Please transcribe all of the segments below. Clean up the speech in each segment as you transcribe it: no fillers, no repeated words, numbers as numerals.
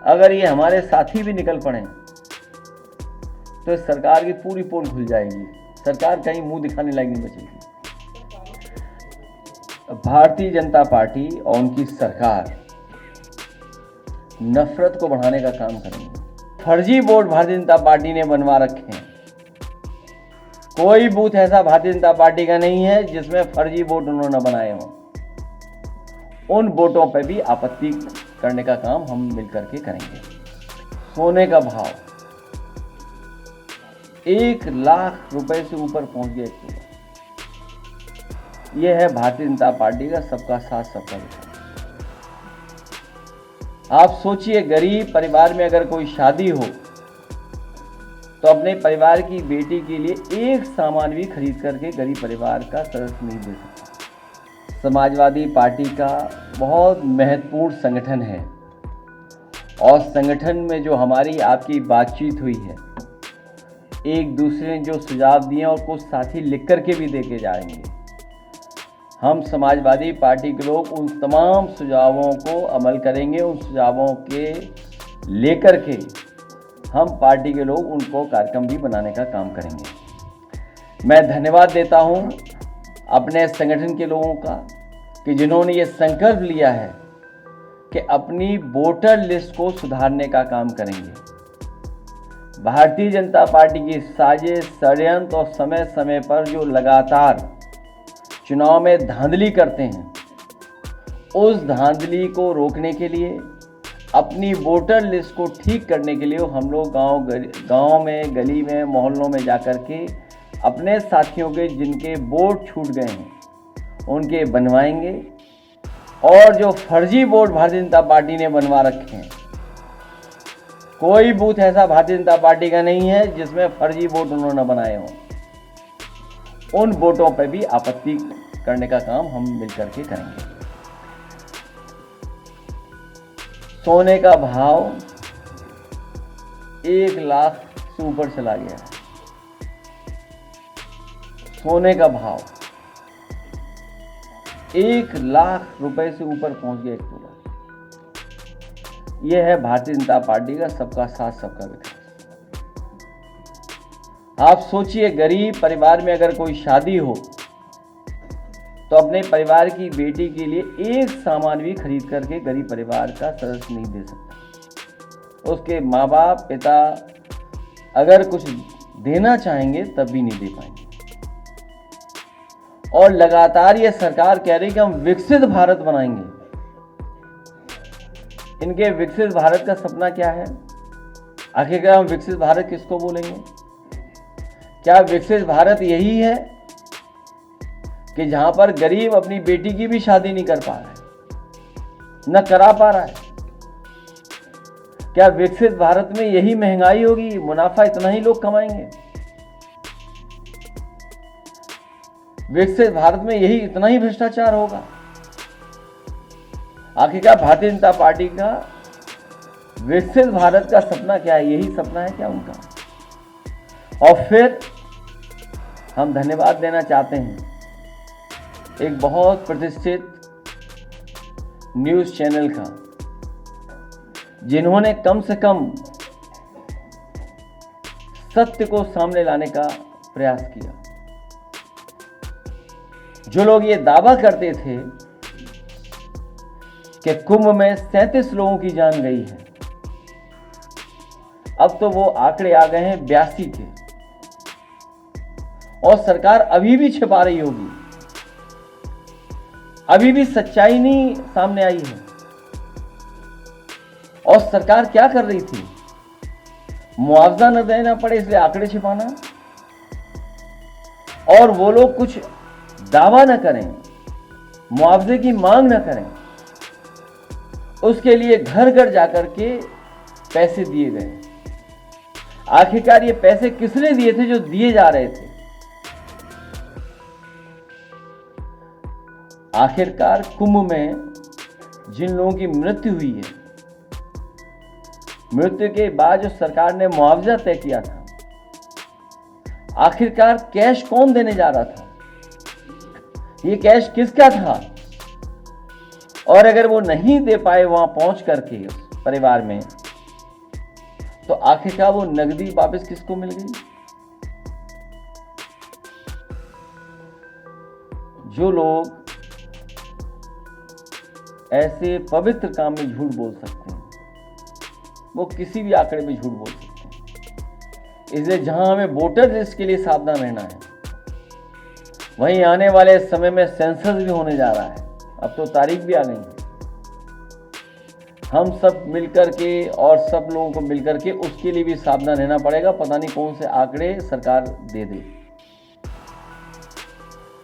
अगर ये हमारे साथी भी निकल पड़े तो सरकार की पूरी पोल खुल जाएगी, सरकार कहीं मुंह दिखाने लायक नहीं बचेगी। भारतीय जनता पार्टी और उनकी सरकार नफरत को बढ़ाने का काम करेंगे। फर्जी वोट भारतीय जनता पार्टी ने बनवा रखे हैं। कोई बूथ ऐसा भारतीय जनता पार्टी का नहीं है जिसमें फर्जी वोट उन्होंने बनाए हों। उन वोटों पर भी आपत्ति करने का काम हम मिलकर के करेंगे। सोने का भाव 1 लाख रुपए से ऊपर पहुंच गया एक तोला। यह है भारतीय जनता पार्टी का सबका साथ सबका विकास। आप सोचिए, गरीब परिवार में अगर कोई शादी हो तो अपने परिवार की बेटी के लिए एक सामान भी खरीद करके गरीब परिवार का सदस्य नहीं दे सकता। समाजवादी पार्टी का बहुत महत्वपूर्ण संगठन है और संगठन में जो हमारी आपकी बातचीत हुई है, एक दूसरे ने जो सुझाव दिए और कुछ साथी लिख करके भी देके जाएंगे, हम समाजवादी पार्टी के लोग उन तमाम सुझावों को अमल करेंगे। उन सुझावों के लेकर के हम पार्टी के लोग उनको कार्यक्रम भी बनाने का काम करेंगे। मैं धन्यवाद देता हूं अपने संगठन के लोगों का कि जिन्होंने ये संकल्प लिया है कि अपनी वोटर लिस्ट को सुधारने का काम करेंगे। भारतीय जनता पार्टी की साजिश, षड्यंत्र और समय समय पर जो लगातार चुनाव में धांधली करते हैं, उस धांधली को रोकने के लिए, अपनी वोटर लिस्ट को ठीक करने के लिए हम लोग गांव में, गली में, मोहल्लों में जाकर के अपने साथियों के जिनके वोट छूट गए हैं उनके बनवाएंगे। और जो फर्जी वोट भारतीय जनता पार्टी ने बनवा रखे हैं, कोई बूथ ऐसा भारतीय जनता पार्टी का नहीं है जिसमें फर्जी वोट उन्होंने बनाए हों। उन वोटों पर भी आपत्ति करने का काम हम मिलकर के करेंगे। सोने का भाव 1 लाख से ऊपर चला गया है। सोने का भाव 1 लाख रुपए से ऊपर पहुंच गया एक तोला। यह है भारतीय जनता पार्टी का सबका साथ सबका विकास। आप सोचिए, गरीब परिवार में अगर कोई शादी हो तो अपने परिवार की बेटी के लिए एक सामान भी खरीद करके गरीब परिवार का सदस्य नहीं दे सकता। उसके माँ बाप, पिता अगर कुछ देना चाहेंगे तब भी नहीं दे पाएंगे। और लगातार ये सरकार कह रही है कि हम विकसित भारत बनाएंगे। इनके विकसित भारत का सपना क्या है? आखिरकार हम विकसित भारत किसको बोलेंगे? क्या विकसित भारत यही है कि जहां पर गरीब अपनी बेटी की भी शादी नहीं कर पा रहा है, न करा पा रहा है? क्या विकसित भारत में यही महंगाई होगी, मुनाफा इतना ही लोग कमाएंगे? विकसित भारत में यही इतना ही भ्रष्टाचार होगा? आखिरकार भारतीय जनता पार्टी का विकसित भारत का सपना क्या है? यही सपना है क्या उनका? और फिर हम धन्यवाद देना चाहते हैं एक बहुत प्रतिष्ठित न्यूज़ चैनल का, जिन्होंने कम से कम सत्य को सामने लाने का प्रयास किया। जो लोग ये दावा करते थे कि कुंभ में 37 लोगों की जान गई है, अब तो वो आंकड़े आ गए हैं 82 के। और सरकार अभी भी छिपा रही होगी, अभी भी सच्चाई नहीं सामने आई है। और सरकार क्या कर रही थी? मुआवजा न देना पड़े इसलिए आंकड़े छिपाना, और वो लोग कुछ दावा न करें, मुआवजे की मांग न करें, उसके लिए घर घर जाकर के पैसे दिए गए। आखिरकार ये पैसे किसने दिए थे जो दिए जा रहे थे? आखिरकार कुंभ में जिन लोगों की मृत्यु हुई है, मृत्यु के बाद जो सरकार ने मुआवजा तय किया था, आखिरकार कैश कौन देने जा रहा था? ये कैश किसका था? और अगर वो नहीं दे पाए वहां पहुंच करके उस परिवार में, तो आखिरकार वो नकदी वापस किसको मिल गई? जो लोग ऐसे पवित्र काम में झूठ बोल सकते हैं, वो किसी भी आंकड़े में झूठ बोल सकते हैं। इसलिए जहां हमें वोटर लिस्ट के लिए सावधान रहना है, वहीं आने वाले समय में सेंसस भी होने जा रहा है। अब तो तारीख भी आ गई है। हम सब मिलकर के और सब लोगों को मिलकर के उसके लिए भी सावधान रहना पड़ेगा। पता नहीं कौन से आंकड़े सरकार दे दे,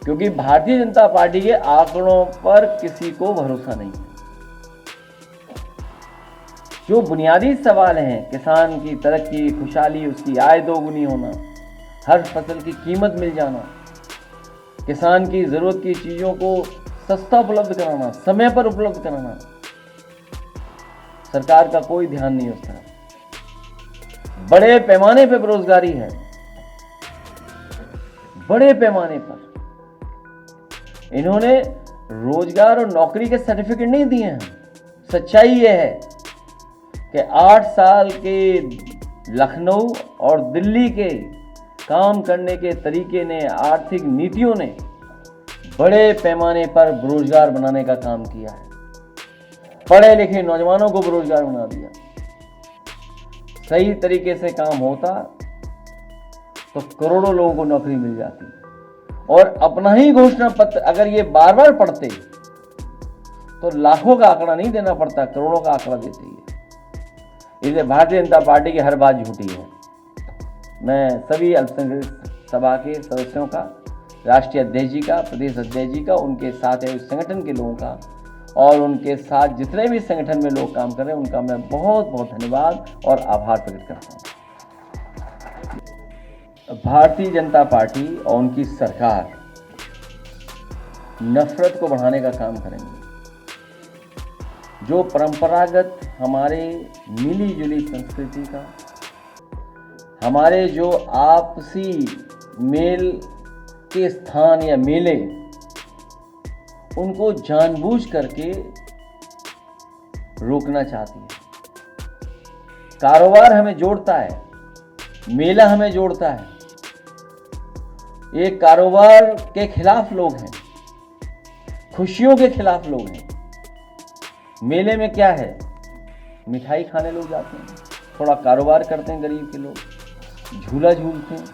क्योंकि भारतीय जनता पार्टी के आंकड़ों पर किसी को भरोसा नहीं है। जो बुनियादी सवाल हैं, किसान की तरक्की, खुशहाली, उसकी आय दोगुनी होना, हर फसल की कीमत मिल जाना, किसान की जरूरत की चीजों को सस्ता उपलब्ध कराना, समय पर उपलब्ध कराना, सरकार का कोई ध्यान नहीं उस तरफ। बड़े पैमाने पर बेरोजगारी है, बड़े पैमाने पर। इन्होंने रोजगार और नौकरी के सर्टिफिकेट नहीं दिए हैं। सच्चाई यह है कि 8 साल के लखनऊ और दिल्ली के काम करने के तरीके ने, आर्थिक नीतियों ने बड़े पैमाने पर बेरोजगार बनाने का काम किया है। पढ़े लिखे नौजवानों को बेरोजगार बना दिया। सही तरीके से काम होता तो करोड़ों लोगों को नौकरी मिल जाती। और अपना ही घोषणा पत्र अगर ये बार बार पढ़ते तो लाखों का आंकड़ा नहीं देना पड़ता, करोड़ों का आंकड़ा देते ही। इसलिए भारतीय जनता पार्टी की हर बात झूठी है। मैं सभी अल्पसंख्यक सभा के सदस्यों का, राष्ट्रीय अध्यक्ष जी का, प्रदेश अध्यक्ष जी का, उनके साथ है उस संगठन के लोगों का और उनके साथ जितने भी संगठन में लोग काम कर रहे हैं, उनका मैं बहुत बहुत धन्यवाद और आभार प्रकट करता हूँ। भारतीय जनता पार्टी और उनकी सरकार नफरत को बढ़ाने का काम करेंगे। जो परंपरागत हमारे मिली जुली संस्कृति का, हमारे जो आपसी मेल के स्थान या मेले, उनको जानबूझ करके रोकना चाहती है। कारोबार हमें जोड़ता है, मेला हमें जोड़ता है। ये कारोबार के खिलाफ लोग हैं, खुशियों के खिलाफ लोग हैं। मेले में क्या है? मिठाई खाने लोग जाते हैं, थोड़ा कारोबार करते हैं गरीब के लोग, झूला झूलते हैं।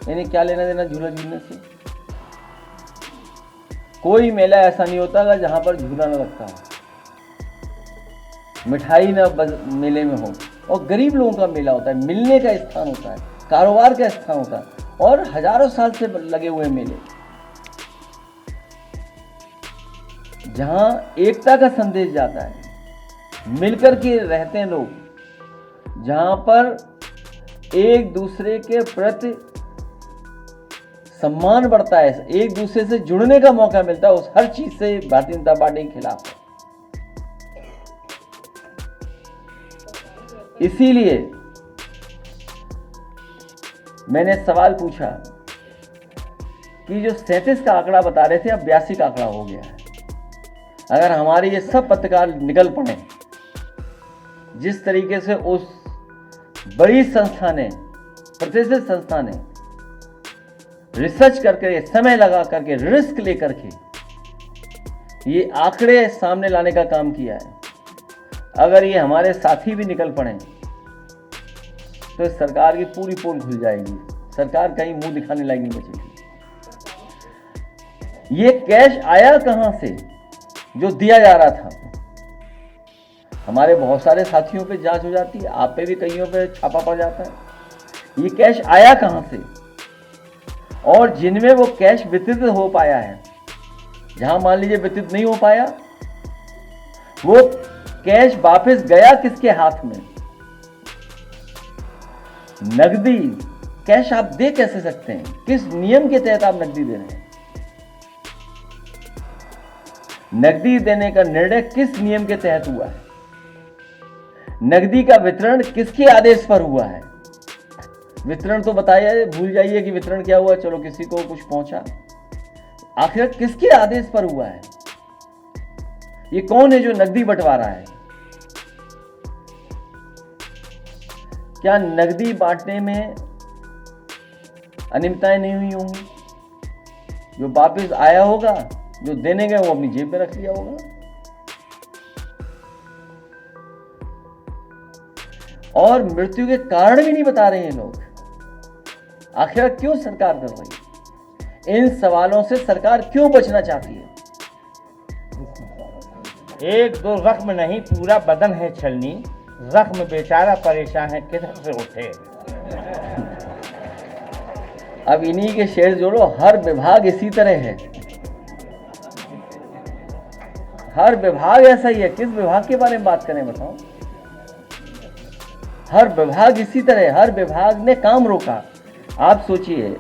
इन्हें क्या लेना देना झूला झूलने से? कोई मेला ऐसा नहीं होता जहां पर झूला न लगता हो, मिठाई न मेले में हो। और गरीब लोगों का मेला होता है, मिलने का स्थान होता है, कारोबार का स्थान होता है, और हजारों साल से लगे हुए मेले जहां एकता का संदेश जाता है, मिलकर के रहते हैं लोग, जहां पर एक दूसरे के प्रति सम्मान बढ़ता है, एक दूसरे से जुड़ने का मौका मिलता है। उस हर चीज से भारतीय जनता पार्टी के खिलाफ है। इसीलिए मैंने सवाल पूछा कि जो 37 का आंकड़ा बता रहे थे, अब 82 का आंकड़ा हो गया है। अगर हमारे ये सब पत्रकार निकल पड़े, जिस तरीके से उस बड़ी संस्था ने, प्रतिष्ठित संस्था ने रिसर्च करके, समय लगा करके, रिस्क लेकर के ये आंकड़े सामने लाने का काम किया है, अगर ये हमारे साथी भी निकल पड़े तो सरकार की पूरी पोल खुल जाएगी। सरकार कहीं मुंह दिखाने लायक नहीं बचेगी। ये कैश आया कहां से जो दिया जा रहा था? हमारे बहुत सारे साथियों पे जांच हो जाती है, आप पे भी कईयों पे छापा पड़ जाता है। ये कैश आया कहां से? और जिनमें वो कैश वितरित हो पाया है, जहां मान लीजिए वितरित नहीं हो पाया, वो कैश वापस गया किसके हाथ में? नकदी कैश आप दे कैसे सकते हैं? किस नियम के तहत आप नकदी दे रहे हैं? नकदी देने का निर्णय किस नियम के तहत हुआ है? नकदी का वितरण किसके आदेश पर हुआ है? वितरण तो बताइए, भूल जाइए कि वितरण क्या हुआ, चलो किसी को कुछ पहुंचा। आखिर किसके आदेश पर हुआ है? ये कौन है जो नकदी बंटवा रहा है? क्या नकदी बांटने में अनियमितताएं नहीं हुई होंगी? जो वापस आया होगा, जो देने गए वो अपनी जेब में रख लिया होगा। और मृत्यु के कारण भी नहीं बता रहे हैं लोग। आखिर क्यों सरकार कर रही है? इन सवालों से सरकार क्यों बचना चाहती है? एक दो जख्म नहीं, पूरा बदन है छलनी, जख्म बेचारा परेशान है किधर से उठे। अब इन्हीं के शेर जोड़ो, हर विभाग इसी तरह है, हर विभाग ऐसा ही है। किस विभाग के बारे में बात करें बताओ? हर विभाग इसी तरह, हर विभाग ने काम रोका। आप सोचिए,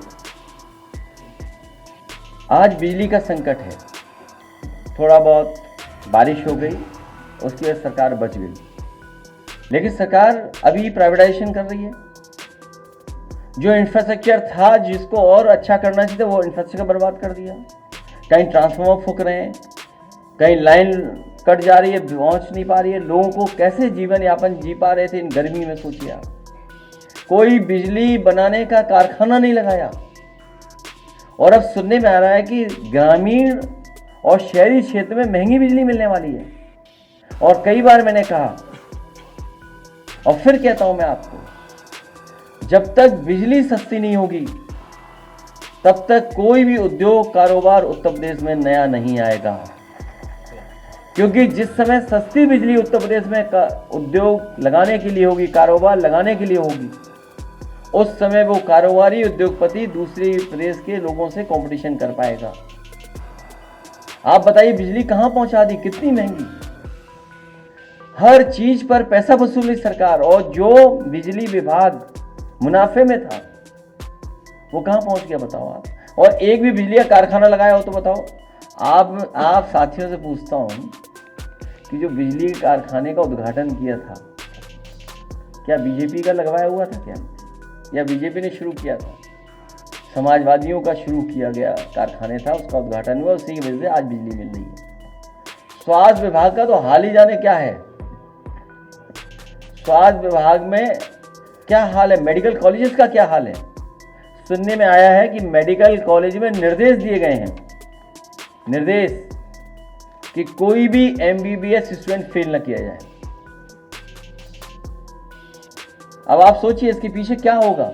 आज बिजली का संकट है, थोड़ा बहुत बारिश हो गई, उसकी वजह से सरकार बच गई, लेकिन सरकार अभी प्राइवेटाइजेशन कर रही है। जो इंफ्रास्ट्रक्चर था जिसको और अच्छा करना चाहिए वो इंफ्रास्ट्रक्चर बर्बाद कर दिया। कहीं ट्रांसफार्मर फूक रहे हैं, कहीं लाइन कट जा रही है, पहुंच नहीं पा रही है। लोगों को कैसे जीवन यापन जी पा रहे थे इन गर्मी में, सोचिए आप। कोई बिजली बनाने का कारखाना नहीं लगाया। और अब सुनने में आ रहा है कि ग्रामीण और शहरी क्षेत्र में महंगी बिजली मिलने वाली है। और कई बार मैंने कहा और फिर कहता हूं मैं आपको, जब तक बिजली सस्ती नहीं होगी तब तक कोई भी उद्योग कारोबार उत्तर प्रदेश में नया नहीं आएगा। क्योंकि जिस समय सस्ती बिजली उत्तर प्रदेश में उद्योग लगाने के लिए होगी, कारोबार लगाने के लिए होगी, उस समय वो कारोबारी उद्योगपति दूसरे प्रदेश के लोगों से कंपटीशन कर पाएगा। आप बताइए बिजली कहां पहुंचा दी, कितनी महंगी। हर चीज पर पैसा वसूली सरकार, और जो बिजली विभाग मुनाफे में था वो कहां पहुंच गया बताओ आप। और एक भी बिजली का कारखाना लगाया हो तो बताओ। आप साथियों से पूछता हूं कि जो बिजली कारखाने का उद्घाटन किया था, क्या बीजेपी का लगवाया हुआ था क्या, या बीजेपी ने शुरू किया था? समाजवादियों का शुरू किया गया कारखाने था, उसका उद्घाटन हुआ, उसी की वजह से आज बिजली मिल रही है। स्वास्थ्य विभाग का तो हाल ही जाने क्या है। स्वास्थ्य विभाग में क्या हाल है, मेडिकल कॉलेजेस का क्या हाल है। सुनने में आया है कि मेडिकल कॉलेज में निर्देश दिए गए हैं, निर्देश कि कोई भी एमबीबीएस स्टूडेंट फेल न किया जाए। अब आप सोचिए इसके पीछे क्या होगा,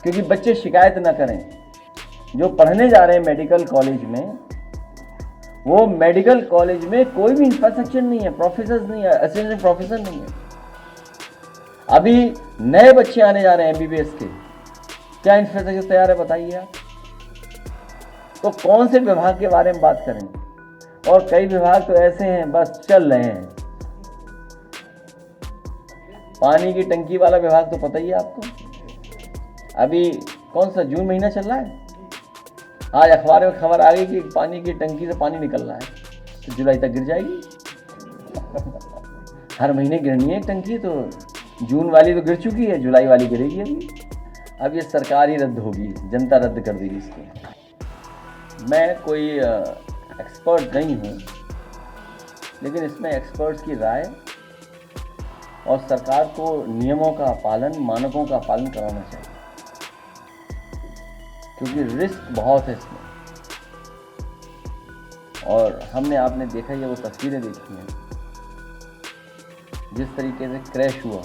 क्योंकि बच्चे शिकायत न करें। जो पढ़ने जा रहे हैं मेडिकल कॉलेज में, वो मेडिकल कॉलेज में कोई भी इंफ्रास्ट्रक्चर नहीं है, प्रोफेसर नहीं है, असिस्टेंट प्रोफेसर नहीं है। अभी नए बच्चे आने जा रहे हैं एमबीबीएस के, क्या इंफ्रास्ट्रक्चर तैयार है बताइए आप। तो कौन से विभाग के बारे में बात करें। और कई विभाग तो ऐसे हैं बस चल रहे हैं। पानी की टंकी वाला विभाग तो पता ही है आपको, अभी कौन सा जून महीना चल रहा है, आज अखबार में खबर आ गई कि पानी की टंकी से पानी निकल रहा है, तो जुलाई तक गिर जाएगी। हर महीने गिरनी है टंकी, तो जून वाली तो गिर चुकी है, जुलाई वाली गिरेगी अभी। अब ये सरकार ही रद्द होगी, जनता रद्द कर देगी इसको। मैं कोई एक्सपर्ट नहीं हूँ, लेकिन इसमें एक्सपर्ट्स की राय और सरकार को नियमों का पालन, मानकों का पालन कराना चाहिए, क्योंकि रिस्क बहुत है इसमें। और आपने देखा ही है, वो तस्वीरें देखी हैं जिस तरीके से क्रैश हुआ।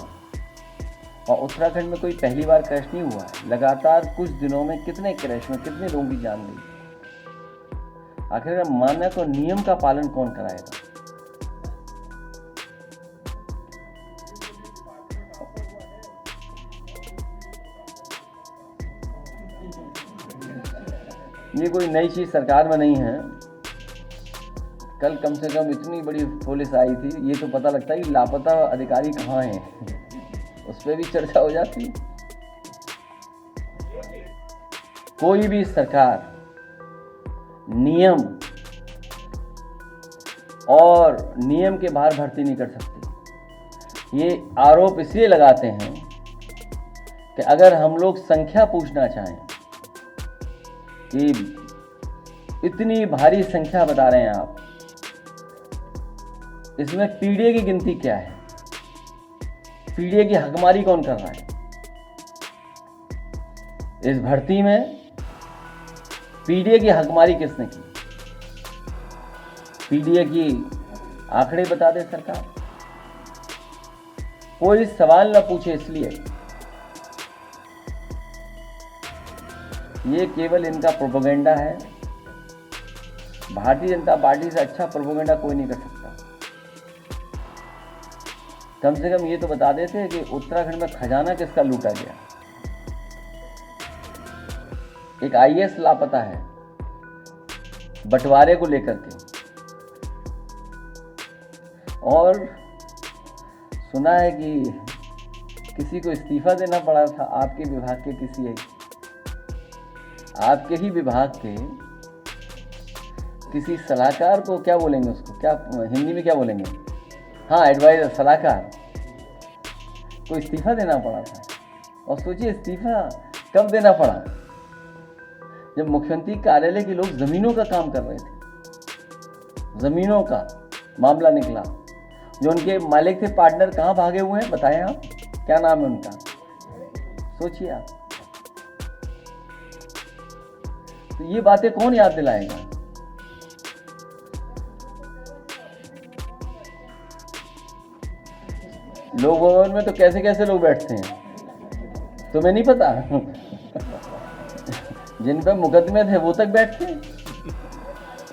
और उत्तराखंड में कोई पहली बार क्रैश नहीं हुआ है, लगातार कुछ दिनों में कितने क्रैश में कितने लोगों की जान गई। आखिर मानक और नियम का पालन कौन कराएगा। ये कोई नई चीज सरकार में नहीं है। कल कम से कम इतनी बड़ी पुलिस आई थी, ये तो पता लगता है कि लापता अधिकारी कहाँ हैं, उस पर भी चर्चा हो जाती। कोई भी सरकार नियम और नियम के बाहर भर्ती नहीं कर सकती। ये आरोप इसलिए लगाते हैं कि अगर हम लोग संख्या पूछना चाहें कि इतनी भारी संख्या बता रहे हैं आप, इसमें पीढ़ी की गिनती क्या है, पीडीए की हकमारी कौन कर रहा है? इस भर्ती में पीडीए की हकमारी किसने की? पीडीए की आंकड़े बता दे सरकार, कोई सवाल न पूछे। इसलिए ये केवल इनका प्रोपेगेंडा है। भारतीय जनता पार्टी से अच्छा प्रोपेगेंडा कोई नहीं कर सकता। कम से कम ये तो बता देते कि उत्तराखंड में खजाना किसका लूटा गया। एक आईएएस लापता है बंटवारे को लेकर के, और सुना है कि किसी को इस्तीफा देना पड़ा था आपके विभाग के आपके ही विभाग के किसी सलाहकार को, क्या बोलेंगे उसको, क्या हिंदी में क्या बोलेंगे, हाँ एडवाइजर, सलाहकार को इस्तीफा देना पड़ा था। और सोचिए इस्तीफा कब देना पड़ा, जब मुख्यमंत्री कार्यालय के लोग जमीनों का काम कर रहे थे। जमीनों का मामला निकला, जो उनके मालिक थे, पार्टनर कहाँ भागे हुए हैं बताएं आप, क्या नाम है उनका, सोचिए आप। तो ये बातें कौन याद दिलाएगा? लोक भवन में तो कैसे कैसे लोग बैठते हैं, तुम्हें नहीं पता? जिन पर मुकदमे थे वो तक बैठते हैं।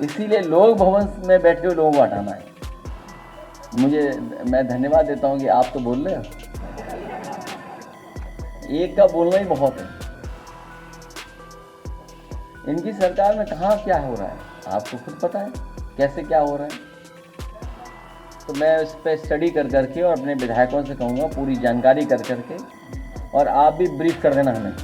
इसीलिए लोक भवन में बैठे हुए लोगों को हटाना है। मैं धन्यवाद देता हूं कि आप तो बोल रहे हो, एक का बोलना ही बहुत है। इनकी सरकार में कहाँ क्या हो रहा है आपको खुद पता है, कैसे क्या हो रहा है। तो मैं उस पर स्टडी कर करके और अपने विधायकों से कहूँगा पूरी जानकारी कर करके, और आप भी ब्रीफ कर देना हमें।